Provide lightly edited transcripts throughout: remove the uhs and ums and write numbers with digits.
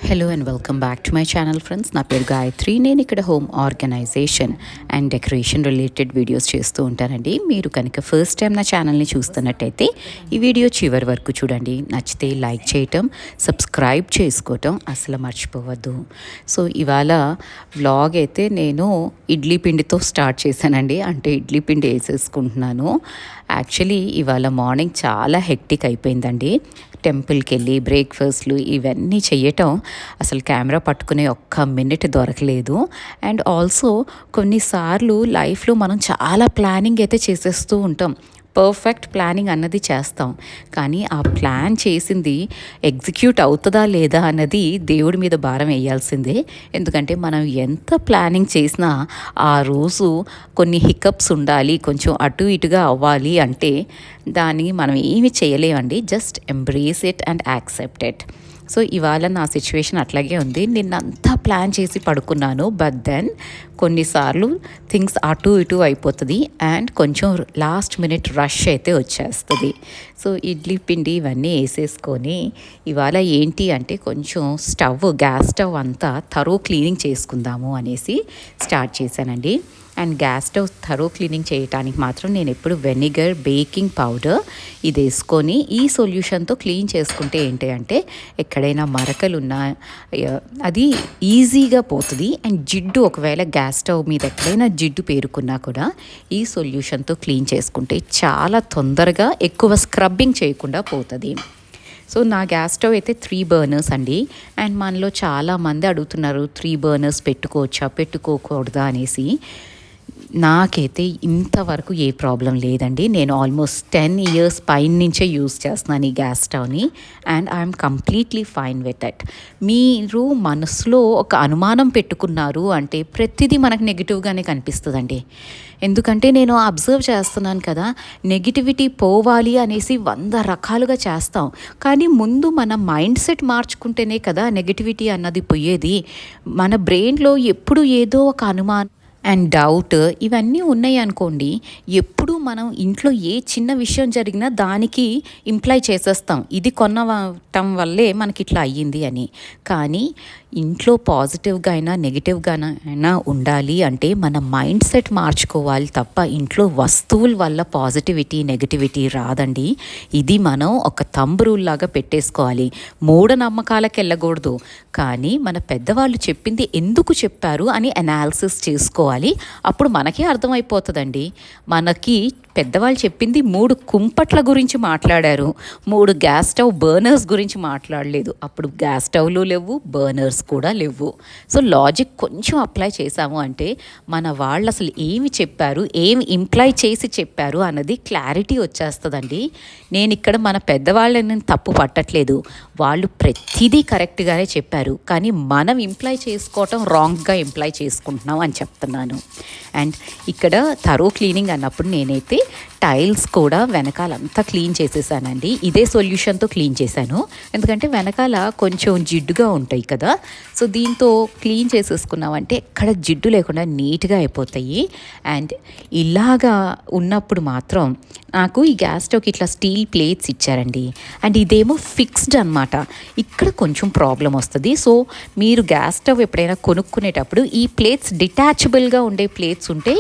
Hello and welcome back to my channel friends. నా పేరు గాయత్రి. నేను ఇక్కడ home organization and decoration related videos చేస్తూ ఉంటానండి. మీరు కనుక ఫస్ట్ టైం నా ఛానల్ని చూస్తున్నట్టయితే ఈ వీడియో చివరి వరకు చూడండి. నచ్చితే లైక్ చేయటం, సబ్స్క్రైబ్ చేసుకోవటం అసలు మర్చిపోవద్దు. సో ఇవాళ వ్లాగ్ అయితే నేను ఇడ్లీ పిండితో స్టార్ట్ చేశానండి. అంటే ఇడ్లీ పిండి వేసేసుకుంటున్నాను. యాక్చువల్లీ ఇవాళ మార్నింగ్ చాలా హెక్టిక్ అయిపోయిందండి. టెంపుల్కి వెళ్ళి బ్రేక్ఫాస్ట్లు ఇవన్నీ చెయ్యటం అసలు కెమెరా పట్టుకునే ఒక్క మినిట్ దొరకలేదు. అండ్ ఆల్సో కొన్నిసార్లు లైఫ్లో మనం చాలా ప్లానింగ్ అయితే చేసేస్తూ ఉంటాం. పర్ఫెక్ట్ ప్లానింగ్ అన్నది చేస్తాం, కానీ ఆ ప్లాన్ చేసింది ఎగ్జిక్యూట్ అవుతుందా లేదా అన్నది దేవుడి మీద భారం వేయాల్సిందే. ఎందుకంటే మనం ఎంత ప్లానింగ్ చేసినా ఆ రోజు కొన్ని హికప్స్ ఉండాలి, కొంచెం అటు ఇటుగా అవ్వాలి అంటే దాన్ని మనం ఏమి చేయలేమండి. Just embrace it and accept it. So ఇవాళ నా సిచ్యువేషన్ అట్లాగే ఉంది. నిన్నంతా ప్లాన్ చేసి పడుకున్నాను, బట్ దెన్ కొన్నిసార్లు థింగ్స్ అటు ఇటు అయిపోతుంది అండ్ కొంచెం లాస్ట్ మినిట్ రష్ అయితే వచ్చేస్తుంది. సో ఇడ్లీ పిండి ఇవన్నీ వేసేసుకొని ఇవాళ ఏంటి అంటే కొంచెం గ్యాస్ స్టవ్ అంతా థరో క్లీనింగ్ చేసుకుందాము అనేసి స్టార్ట్ చేశానండి. And gas stove thorough cleaning చేయడానికి మాత్రం నేను ఎప్పుడు వెనిగర్, బేకింగ్ పౌడర్ ఇది వేసుకొని ఈ సొల్యూషన్తో క్లీన్ చేసుకుంటే ఏంటి అంటే ఎక్కడైనా మరకలు ఉన్నా అది ఈజీగా పోతుంది. అండ్ జిడ్డు ఒకవేళ గ్యాస్ స్టవ్ మీద ఎక్కడైనా జిడ్డు పేరుకున్నా కూడా ఈ సొల్యూషన్తో క్లీన్ చేసుకుంటే చాలా తొందరగా ఎక్కువ స్క్రబ్బింగ్ చేయకుండా పోతుంది. సో నా గ్యాస్ స్టవ్ అయితే 3 బర్నర్స్ అండి. అండ్ మనలో చాలామంది అడుగుతున్నారు 3 బర్నర్స్ పెట్టుకోవచ్చా పెట్టుకోకూడదా అనేసి. నాకైతే ఇంతవరకు ఏ ప్రాబ్లం లేదండి. నేను ఆల్మోస్ట్ 10 ఇయర్స్ పైన నుంచే యూస్ చేస్తున్నాను ఈ గ్యాస్ స్టవ్ని and I'm completely fine with it. మీరు మనసులో ఒక అనుమానం పెట్టుకున్నారు అంటే ప్రతిదీ మనకు నెగిటివ్గానే కనిపిస్తుందండి. ఎందుకంటే నేను అబ్జర్వ్ చేస్తున్నాను కదా, నెగిటివిటీ పోవాలి అనేసి 100 రకాలుగా చేస్తాం, కానీ ముందు మన మైండ్ సెట్ మార్చుకుంటేనే కదా నెగిటివిటీ అన్నది పోయేది. మన బ్రెయిన్లో ఎప్పుడు ఏదో ఒక అనుమానం అండ్ డౌట్ ఇవన్నీ ఉన్నాయి అనుకోండి, ఎప్పుడు మనం ఇంట్లో ఏ చిన్న విషయం జరిగినా దానికి ఇంప్లై చేసేస్తాం, ఇది కొనటం వల్లే మనకి ఇట్లా అయ్యింది అని. కానీ ఇంట్లో పాజిటివ్గా అయినా నెగిటివ్గా అయినా ఉండాలి అంటే మన మైండ్ సెట్ మార్చుకోవాలి తప్ప ఇంట్లో వస్తువుల వల్ల పాజిటివిటీ నెగిటివిటీ రాదండి. ఇది మనం ఒక థంబ్ రూల్ లాగా పెట్టేసుకోవాలి. మూఢనమ్మకాలకు వెళ్ళకూడదు, కానీ మన పెద్దవాళ్ళు చెప్పింది ఎందుకు చెప్పారు అని అనాలిసిస్ చేసుకోవాలి. అప్పుడు మనకే అర్థమైపోతుందండి. మనకి పెద్దవాళ్ళు చెప్పింది 3 కుంపట్ల గురించి మాట్లాడారు, 3 గ్యాస్ స్టవ్ బర్నర్స్ గురించి మాట్లాడలేదు. అప్పుడు గ్యాస్ స్టవ్లు లేవు, బర్నర్స్ కూడా లేవు. సో లాజిక్ కొంచెం అప్లై చేసాము అంటే మన వాళ్ళు అసలు ఏమి చెప్పారు, ఏమి ఇంప్లై చేసి చెప్పారు అన్నది క్లారిటీ వచ్చేస్తుందండి. నేను ఇక్కడ మన పెద్దవాళ్ళని తప్పు పట్టట్లేదు, వాళ్ళు ప్రతిదీ కరెక్ట్గానే చెప్పారు, కానీ మనం ఇంప్లై చేసుకోవటం రాంగ్గా ఇంప్లై చేసుకుంటున్నాం అని చెప్తున్నాను. అండ్ ఇక్కడ థరో క్లీనింగ్ అన్నప్పుడు నేనైతే టైల్స్ కూడా వెనకాలంతా క్లీన్ చేసేసానండి. ఇదే సొల్యూషన్తో క్లీన్ చేశాను, ఎందుకంటే వెనకాల కొంచెం జిడ్డుగా ఉంటాయి కదా. సో దీంతో క్లీన్ చేసేసుకున్నామంటే ఎక్కడ జిడ్డు లేకుండా నీట్గా అయిపోతాయి. అండ్ ఇలాగా ఉన్నప్పుడు మాత్రం నాకు ఈ గ్యాస్ స్టవ్కి ఇట్లా స్టీల్ ప్లేట్స్ ఇచ్చారండి. అండ్ ఇదేమో ఫిక్స్డ్ అనమాట. ఇక్కడ కొంచెం ప్రాబ్లం వస్తుంది. సో మీరు గ్యాస్ స్టవ్ ఎప్పుడైనా కొనుక్కునేటప్పుడు ఈ ప్లేట్స్ డిటాచబుల్గా ఉండే ప్లేట్స్ ఉంటే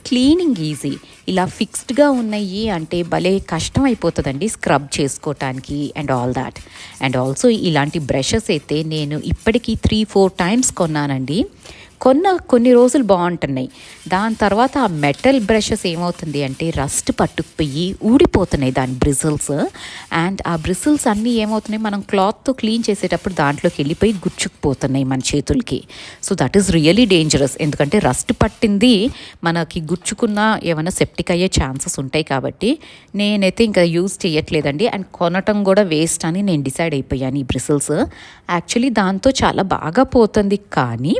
క్లీనింగ్ ఈజీ. ఇలా ఫిక్స్డ్గా ఉన్నాయి అంటే భలే కష్టం అయిపోతుందండి స్క్రబ్ చేసుకోవటానికి and all that. And also ఇలాంటి బ్రషెస్ అయితే నేను ఇప్పటికీ 3-4 టైమ్స్ కొన్నానండి. కొన్ని రోజులు బాగుంటున్నాయి, దాని తర్వాత ఆ మెటల్ బ్రషెస్ ఏమవుతుంది అంటే రస్ట్ పట్టుకుపోయి ఊడిపోతున్నాయి దాని బ్రిజిల్స్. అండ్ ఆ బ్రిజిల్స్ అన్నీ ఏమవుతున్నాయి, మనం క్లాత్తో క్లీన్ చేసేటప్పుడు దాంట్లోకి వెళ్ళిపోయి గుచ్చుకుపోతున్నాయి మన చేతులకి. So that is really dangerous, ఎందుకంటే రస్ట్ పట్టింది మనకి గుచ్చుకున్న ఏమైనా సెప్టిక్ అయ్యే ఛాన్సెస్ ఉంటాయి. కాబట్టి నేనైతే ఇంకా యూజ్ చేయట్లేదండి. అండ్ కొనటం కూడా వేస్ట్ అని నేను డిసైడ్ అయిపోయాను. ఈ బ్రిజిల్స్ యాక్చువల్లీ దాంతో చాలా బాగా పోతుంది, కానీ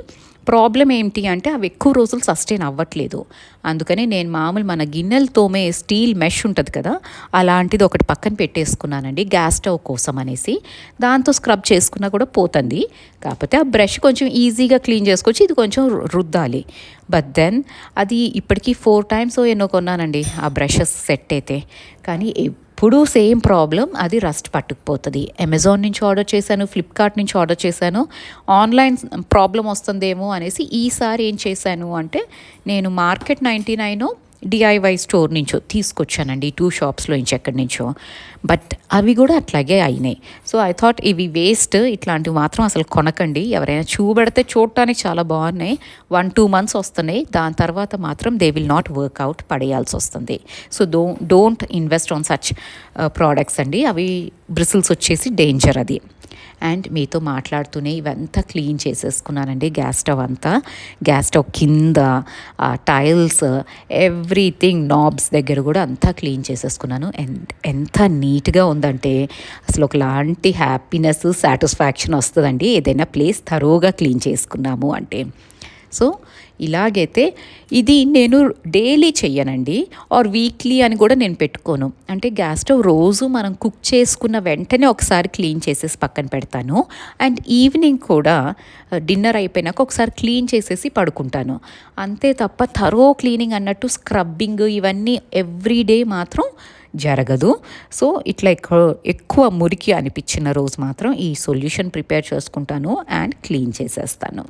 ప్రాబ్లం ఏంటి అంటే అవి ఎక్కువ రోజులు సస్టైన్ అవ్వట్లేదు. అందుకని నేను మామూలు మన గిన్నెలు తోమే స్టీల్ మెష్ ఉంటుంది కదా, అలాంటిది ఒకటి పక్కన పెట్టేసుకున్నానండి గ్యాస్ స్టవ్ కోసం అనేసి. దాంతో స్క్రబ్ చేసుకున్నా కూడా పోతుంది, కాకపోతే ఆ బ్రష్ కొంచెం ఈజీగా క్లీన్ చేసుకోవచ్చు, ఇది కొంచెం రుద్దాలి. బట్ దెన్ అది ఇప్పటికీ 4 టైమ్స్ ఎన్నో కొన్నానండి ఆ బ్రషెస్ సెట్ అయితే. కానీ ఎప్పుడూ సేమ్ ప్రాబ్లం, అది రస్ట్ పట్టుకుపోతుంది. అమెజాన్ నుంచి ఆర్డర్ చేశాను, ఫ్లిప్కార్ట్ నుంచి ఆర్డర్ చేశాను, ఆన్లైన్ ప్రాబ్లం వస్తుందేమో అనేసి ఈసారి ఏం చేశాను అంటే నేను మార్కెట్ 99 డిఐవై స్టోర్ నుంచో తీసుకొచ్చానండి, 2 షాప్స్లో నుంచి ఎక్కడి నుంచో. బట్ అవి కూడా అట్లాగే అయినాయి. సో ఐ థాట్ ఇవి వేస్ట్, ఇట్లాంటివి మాత్రం అసలు కొనకండి. ఎవరైనా చూపెడితే చూడటానికి చాలా బాగున్నాయి, 1-2 months వస్తున్నాయి, దాని తర్వాత మాత్రం దే విల్ నాట్ వర్క్అవుట్, పడేయాల్సి వస్తుంది. So don't invest on such products అండి. అవి బ్రిసిల్స్ వచ్చేసి డేంజర్ అది. అండ్ మీతో మాట్లాడుతూనే ఇవంతా క్లీన్ చేసేసుకున్నానండి. గ్యాస్ స్టవ్ కింద టైల్స్, ఎవ్రీథింగ్, నాబ్స్ దగ్గర కూడా అంతా క్లీన్ చేసేసుకున్నాను. అండ్ ఎంత నీట్గా ఉందంటే అసలు ఒకలాంటి హ్యాపీనెస్, సాటిస్ఫాక్షన్ వస్తుందండి ఏదైనా ప్లేస్ థరోగా క్లీన్ చేసుకున్నాము అంటే. సో ఇలాగైతే ఇది నేను డైలీ చెయ్యనండి, ఆర్ వీక్లీ అని కూడా నేను పెట్టుకోను. అంటే గ్యాస్ స్టవ్ రోజు మనం కుక్ చేసుకున్న వెంటనే ఒకసారి క్లీన్ చేసేసి పక్కన పెడతాను. అండ్ ఈవినింగ్ కూడా డిన్నర్ అయిపోయినాక ఒకసారి క్లీన్ చేసేసి పడుకుంటాను. అంతే తప్ప థరో క్లీనింగ్ అన్నట్టు స్క్రబ్బింగ్ ఇవన్నీ ఎవ్రీడే మాత్రం జరగదు. సో ఇట్లా ఎక్కువ మురికి అనిపించిన రోజు మాత్రం ఈ సొల్యూషన్ ప్రిపేర్ చేసుకుంటాను అండ్ క్లీన్ చేసేస్తాను.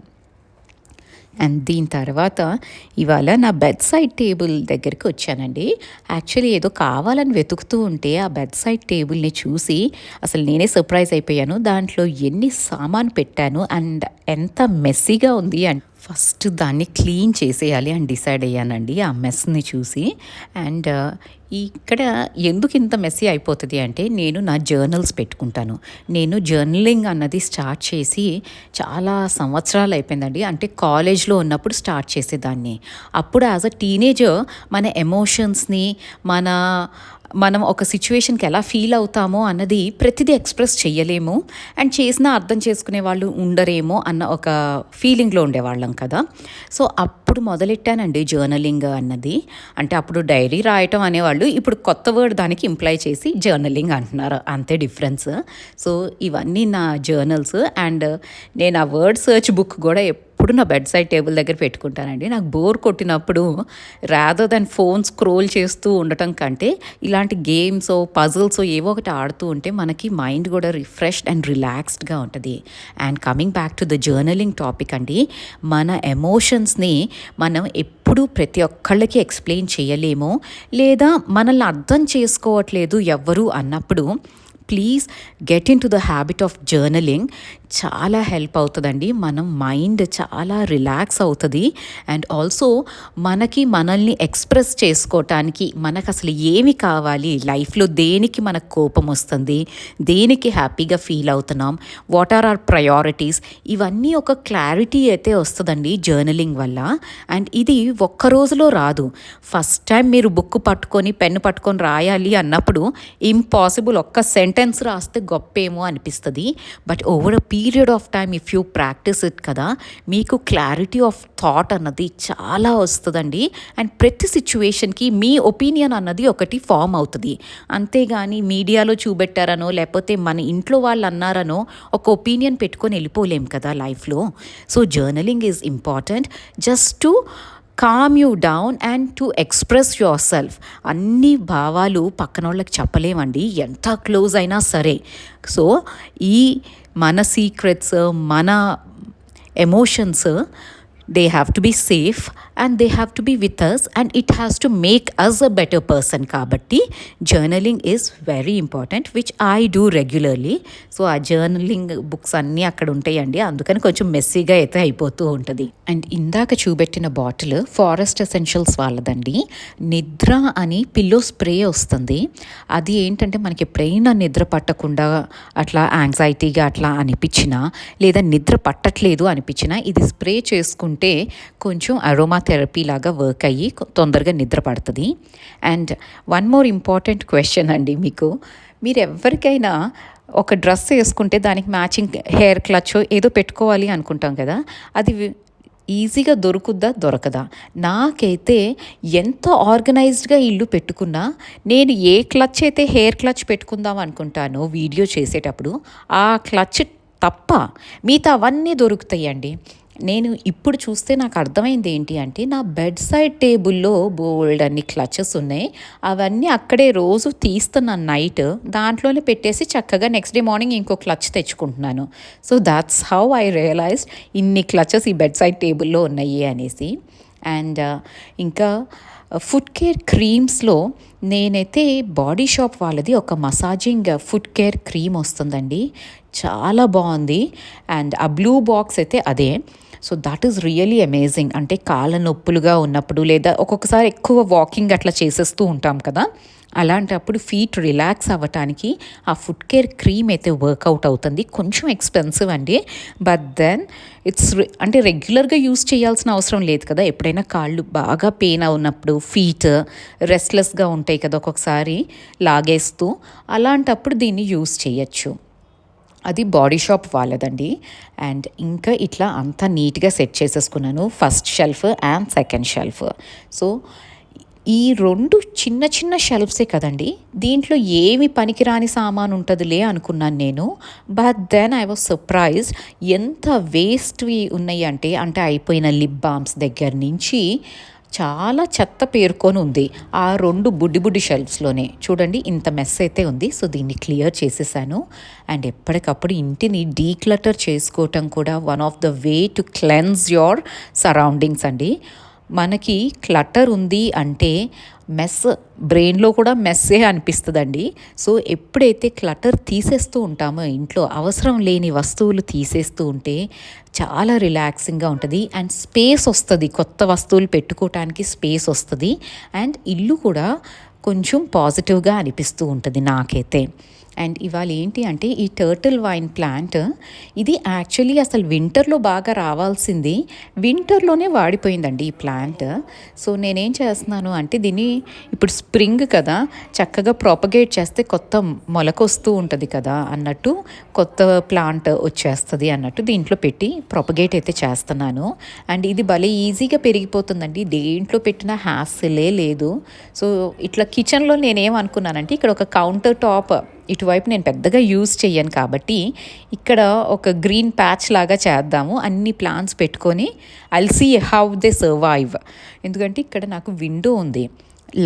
అండ్ దీని తర్వాత ఇవాళ నా బెడ్ సైడ్ టేబుల్ దగ్గరికి వచ్చానండి. యాక్చువల్లీ ఏదో కావాలని వెతుకుతూ ఉంటే ఆ బెడ్ సైడ్ టేబుల్ని చూసి అసలు నేనే సర్ప్రైజ్ అయిపోయాను. దాంట్లో ఎన్ని సామాన్ పెట్టాను అండ్ ఎంత మెస్సీగా ఉంది. అండ్ ఫస్ట్ దాన్ని క్లీన్ చేసేయాలి అని డిసైడ్ అయ్యానండి ఆ మెస్ని చూసి. అండ్ ఇక్కడ ఎందుకు ఇంత మెస్సీ అయిపోతుంది అంటే నేను నా జర్నల్స్ పెట్టుకుంటాను. నేను జర్నలింగ్ అన్నది స్టార్ట్ చేసి చాలా సంవత్సరాలు అయిపోయిందండి. అంటే కాలేజ్లో ఉన్నప్పుడు స్టార్ట్ చేసేదాన్ని. అప్పుడు యాజ్ అ టీనేజర్ మన ఎమోషన్స్ని, మనం ఒక సిచ్యువేషన్కి ఎలా ఫీల్ అవుతామో అన్నది ప్రతిదీ ఎక్స్ప్రెస్ చెయ్యలేము, అండ్ చేసినా అర్థం చేసుకునే వాళ్ళు ఉండరేమో అన్న ఒక ఫీలింగ్లో ఉండేవాళ్ళం కదా. సో అప్పుడు మొదలెట్టానండి జర్నలింగ్ అన్నది. అంటే అప్పుడు డైరీ రాయటం అనేవాళ్ళు, ఇప్పుడు కొత్త వర్డ్ దానికి ఇంప్లై చేసి జర్నలింగ్ అంటున్నారు, అంతే డిఫరెన్స్. సో ఇవన్నీ నా జర్నల్స్. అండ్ నేను ఆ వర్డ్ సర్చ్ బుక్ కూడా ఎప్పుడు నా బెడ్ సైడ్ టేబుల్ దగ్గర పెట్టుకుంటానండి. నాకు బోర్ కొట్టినప్పుడు రాదర్ దెన్ ఫోన్ స్క్రోల్ చేస్తూ ఉండటం కంటే ఇలాంటి గేమ్స్, పజిల్స్ ఏవో ఒకటి ఆడుతూ ఉంటే మనకి మైండ్ కూడా రిఫ్రెష్డ్ అండ్ రిలాక్స్డ్గా ఉంటుంది. And coming back to the journaling topic అండి, మన ఎమోషన్స్ని మనం ఎప్పుడూ ప్రతి ఒక్కళ్ళకి ఎక్స్ప్లెయిన్ చేయలేము, లేదా మనల్ని అర్థం చేసుకోవట్లేదు ఎవ్వరు అన్నప్పుడు please get in to the habit of journaling. చాలా హెల్ప్ అవుతుందండి. మనం మైండ్ చాలా రిలాక్స్ అవుతుంది. అండ్ ఆల్సో మనల్ని ఎక్స్ప్రెస్ చేసుకోవటానికి మనకు అసలు ఏమి కావాలి లైఫ్లో, దేనికి మనకు కోపం వస్తుంది, దేనికి హ్యాపీగా ఫీల్ అవుతున్నాం, వాట్ ఆర్ అవర్ ప్రయారిటీస్, ఇవన్నీ ఒక క్లారిటీ అయితే వస్తుందండి జర్నలింగ్ వల్ల. అండ్ ఇది ఒక్క రోజులో రాదు. ఫస్ట్ టైం మీరు బుక్ పట్టుకొని పెన్ను పట్టుకొని రాయాలి అన్నప్పుడు ఇంపాసిబుల్, ఒక్క సెంటెన్స్ రాస్తే గొప్పేమో అనిపిస్తుంది. But over a period of time if you practice it కదా, మీకు క్లారిటీ ఆఫ్ థాట్ అన్నది చాలా వస్తుందండి. అండ్ ప్రతి సిచ్యువేషన్కి మీ ఒపీనియన్ అన్నది ఒకటి ఫామ్ అవుతుంది. అంతేగాని మీడియాలో చూపెట్టారనో లేకపోతే మన ఇంట్లో వాళ్ళు అన్నారనో ఒక ఒపీనియన్ పెట్టుకొని వెళ్ళిపోలేం కదా లైఫ్లో. So journaling is important just to calm you down and to express your self. అన్ని భావాలు పక్కన వాళ్ళకి చెప్పలేమండి, ఎంత క్లోజ్ అయినా సరే. సో ఈ మన సీక్రెట్స్, మన emotions, they have to be safe and they have to be with us and it has to make us a better person. Kabatti journaling is very important, which I do regularly. So ఆ journaling books అన్నీ అక్కడ ఉంటాయండి, అందుకని కొంచెం మెస్సీగా అయితే అయిపోతూ ఉంటుంది. And ఇందాక చూపెట్టిన బాటిల్ ఫారెస్ట్ ఎసెన్షియల్స్ వాళ్ళదండి. నిద్ర అని పిల్లో స్ప్రే వస్తుంది. అది ఏంటంటే మనకి ఎప్పుడైనా నిద్ర పట్టకుండా అట్లా యాంగ్జైటీగా అట్లా అనిపించినా, లేదా నిద్ర పట్టట్లేదు అనిపించినా ఇది స్ప్రే చేసుకుంటే కొంచెం అరోమా థెరపీ లాగా వర్క్ అయ్యి తొందరగా నిద్ర పడుతుంది. And one more important question అండి, మీరు ఎవరికైనా ఒక డ్రెస్ వేసుకుంటే దానికి మ్యాచింగ్ హెయిర్ క్లచ్ ఏదో పెట్టుకోవాలి అనుకుంటాం కదా, అది ఈజీగా దొరకదా? నాకైతే ఎంత ఆర్గనైజ్డ్గా ఇల్లు పెట్టుకున్నా, నేను ఏ క్లచ్ అయితే హెయిర్ క్లచ్ పెట్టుకుందాం అనుకుంటానో వీడియో చేసేటప్పుడు ఆ క్లచ్ తప్ప మిగతా అవన్నీ దొరుకుతాయండి. నేను ఇప్పుడు చూస్తే నాకు అర్థమైంది ఏంటి అంటే నా బెడ్ సైడ్ టేబుల్లో బోల్డ్ అన్ని క్లచెస్ ఉన్నాయి. అవన్నీ అక్కడే రోజు తీస్తున్నాను నైట్. దాంట్లోనే పెట్టేసి చక్కగా నెక్స్ట్ డే మార్నింగ్ ఇంకో క్లచ్ తెచ్చుకుంటున్నాను. So that's how I realised ఇన్ని క్లచెస్ ఈ బెడ్ సైడ్ టేబుల్లో ఉన్నాయి అనేసి. అండ్ ఇంకా ఫుట్ కేర్ క్రీమ్స్లో నేనైతే బాడీ షాప్ వాళ్ళది ఒక మసాజింగ్ ఫుట్ కేర్ క్రీమ్ వస్తుందండి. చాలా బాగుంది. అండ్ ఆ బ్లూ బాక్స్ అయితే అదే. So that is really amazing. అంటే కాళ్ళ నొప్పులుగా ఉన్నప్పుడు లేదా ఒక్కొక్కసారి ఎక్కువ వాకింగ్ అట్లా చేసేస్తూ ఉంటాం కదా, అలాంటప్పుడు ఫీట్ రిలాక్స్ అవ్వటానికి ఆ ఫుట్ కేర్ క్రీమ్ అయితే వర్కౌట్ అవుతుంది. కొంచెం ఎక్స్పెన్సివ్ అండి, బట్ దెన్ ఇట్స్ అంటే రెగ్యులర్గా యూస్ చేయాల్సిన అవసరం లేదు కదా. ఎప్పుడైనా కాళ్ళు బాగా పెయిన్ అవునప్పుడు, ఫీట్ రెస్ట్లెస్గా ఉంటాయి కదా ఒక్కొక్కసారి లాగేస్తూ, అలాంటప్పుడు దీన్ని యూస్ చేయొచ్చు. అది బాడీ షాప్ వాళ్ళదండి. అండ్ ఇంకా ఇట్లా అంతా నీట్గా సెట్ చేసేసుకున్నాను, first shelf and second shelf. So ఈ 2 చిన్న చిన్న షెల్ఫ్సే కదండి, దీంట్లో ఏమి పనికిరాని సామాను ఉంటుందిలే అనుకున్నాను నేను. But then I was surprised ఎంత వేస్ట్వి ఉన్నాయి అంటే అయిపోయిన లిప్ బామ్స్ దగ్గర నుంచి చాలా చెత్త పేరుకొని ఉంది ఆ 2 బుడ్డి షెల్ఫ్స్లోనే. చూడండి ఇంత మెస్ అయితే ఉంది. సో దీన్ని క్లియర్ చేసేసాను. అండ్ ఎప్పటికప్పుడు ఇంటిని డీక్లటర్ చేసుకోవటం కూడా one of the way to cleanse your surroundings అండి. మనకి క్లటర్ ఉంది అంటే మెస్, బ్రెయిన్లో కూడా మెస్సే అనిపిస్తుందండి. సో ఎప్పుడైతే క్లటర్ తీసేస్తూ ఉంటామో, ఇంట్లో అవసరం లేని వస్తువులు తీసేస్తూ ఉంటే చాలా రిలాక్సింగ్గా ఉంటుంది. అండ్ స్పేస్ వస్తుంది, కొత్త వస్తువులు పెట్టుకోవటానికి స్పేస్ వస్తుంది. అండ్ ఇల్లు కూడా కొంచెం పాజిటివ్గా అనిపిస్తూ ఉంటుంది నాకైతే. అండ్ ఇవాళ ఏంటి అంటే ఈ టర్టిల్ వైన్ ప్లాంట్, ఇది యాక్చువల్లీ అసలు వింటర్లో బాగా రావాల్సింది, వింటర్లోనే వాడిపోయిందండి ఈ ప్లాంట్. సో నేనేం చేస్తున్నాను అంటే దీన్ని ఇప్పుడు స్ప్రింగ్ కదా, చక్కగా ప్రాపగేట్ చేస్తే కొత్త మొలకొస్తూ ఉంటుంది కదా అన్నట్టు, కొత్త ప్లాంట్ వచ్చేస్తుంది అన్నట్టు దీంట్లో పెట్టి ప్రాపగేట్ అయితే చేస్తున్నాను. అండ్ ఇది భలే ఈజీగా పెరిగిపోతుందండి, దేంట్లో పెట్టిన హ్యాస్సలే లేదు. సో ఇట్లా కిచెన్లో నేనేమనుకున్నానంటే ఇక్కడ ఒక కౌంటర్ టాప్ ఇటువైపు నేను పెద్దగా యూజ్ చెయ్యను కాబట్టి ఇక్కడ ఒక గ్రీన్ ప్యాచ్ లాగా చేద్దాము, అన్ని ప్లాంట్స్ పెట్టుకొని I'll see how they survive. ఎందుకంటే ఇక్కడ నాకు విండో ఉంది,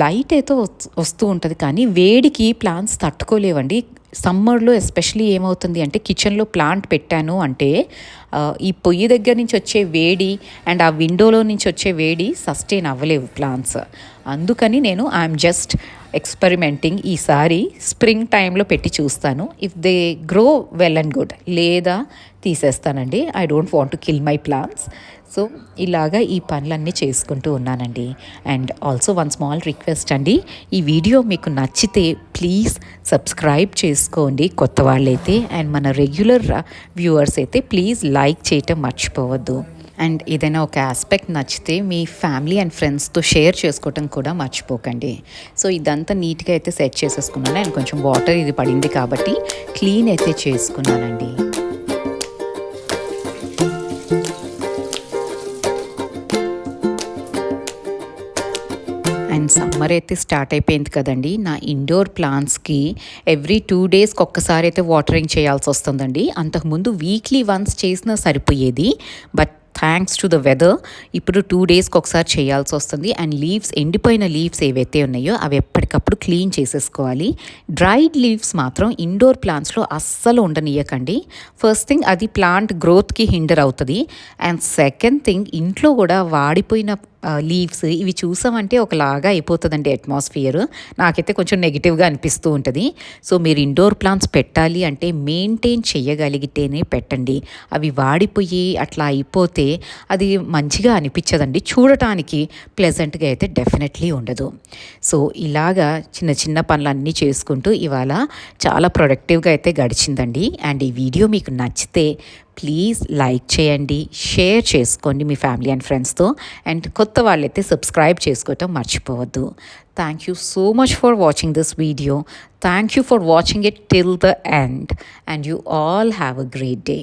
లైట్ అయితే వస్తూ ఉంటుంది కానీ వేడికి ప్లాంట్స్ తట్టుకోలేవండి. సమ్మర్లో ఎస్పెషలీ ఏమవుతుంది అంటే కిచెన్లో ప్లాంట్ పెట్టాను అంటే ఈ పొయ్యి దగ్గర నుంచి వచ్చే వేడి అండ్ ఆ విండోలో నుంచి వచ్చే వేడి సస్టైన్ అవ్వలేవు ప్లాంట్స్. అందుకని నేను ఐఎమ్ జస్ట్ ఎక్స్పెరిమెంటింగ్. ఈసారి స్ప్రింగ్ టైంలో పెట్టి చూస్తాను. If they grow well and good, లేదా తీసేస్తానండి. I don't want to kill my plants. So ఇలాగా ఈ పనులన్నీ చేసుకుంటూ ఉన్నానండి. And also one small request అండి, ఈ వీడియో మీకు నచ్చితే ప్లీజ్ సబ్స్క్రైబ్ చేసుకోండి కొత్త వాళ్ళైతే. అండ్ మన రెగ్యులర్ వ్యూవర్స్ అయితే ప్లీజ్ లైక్ చేయటం మర్చిపోవద్దు. అండ్ ఏదైనా ఒక ఆస్పెక్ట్ నచ్చితే మీ ఫ్యామిలీ అండ్ ఫ్రెండ్స్తో షేర్ చేసుకోవటం కూడా మర్చిపోకండి. సో ఇదంతా నీట్గా అయితే సెట్ చేసేసుకున్నాను. అండ్ కొంచెం వాటర్ ఇది పడింది కాబట్టి క్లీన్ అయితే చేసుకున్నానండి. అండ్ సమ్మర్ అయితే స్టార్ట్ అయిపోయింది కదండి. నా ఇండోర్ ప్లాంట్స్కి ఎవ్రీ 2 డేస్కి ఒక్కసారి అయితే వాటరింగ్ చేయాల్సి వస్తుందండి. అంతకుముందు వీక్లీ వన్స్ చేసినా సరిపోయేది. But thanks to the weather ఇప్పుడు 2 డేస్కి ఒకసారి చేయాల్సి వస్తుంది. అండ్ లీవ్స్, ఎండిపోయిన లీవ్స్ ఏవైతే ఉన్నాయో అవి ఎప్పటికప్పుడు క్లీన్ చేసేసుకోవాలి. డ్రైడ్ లీవ్స్ మాత్రం ఇండోర్ ప్లాంట్స్లో అస్సలు ఉండనియకండి. ఫస్ట్ థింగ్, అది ప్లాంట్ గ్రోత్కి హిండర్ అవుతుంది. అండ్ సెకండ్ థింగ్, ఇంట్లో కూడా వాడిపోయిన లీవ్స్ ఇవి చూసామంటే ఒకలాగా అయిపోతుందండి అట్మాస్ఫియర్. నాకైతే కొంచెం నెగిటివ్గా అనిపిస్తూ ఉంటుంది. సో మీరు ఇండోర్ ప్లాంట్స్ పెట్టాలి అంటే మెయింటైన్ చేయగలిగితేనే పెట్టండి. అవి వాడిపోయి అట్లా అయిపోతే అది మంచిగా అనిపించదండి, చూడటానికి ప్లెజెంట్గా అయితే డెఫినెట్లీ ఉండదు. సో ఇలాగా చిన్న చిన్న పనులన్నీ చేసుకుంటూ ఇవాళ చాలా ప్రొడక్టివ్గా అయితే గడిచిందండి. అండ్ ఈ వీడియో మీకు నచ్చితే ప్లీజ్ లైక్ చేయండి, షేర్ చేసుకోండి మీ ఫ్యామిలీ అండ్ ఫ్రెండ్స్తో. అండ్ కొత్త వాళ్ళైతే సబ్స్క్రైబ్ చేసుకోవటం మర్చిపోవద్దు. Thank you so much for watching this video. Thank you for watching it till the end. And you all have a great day.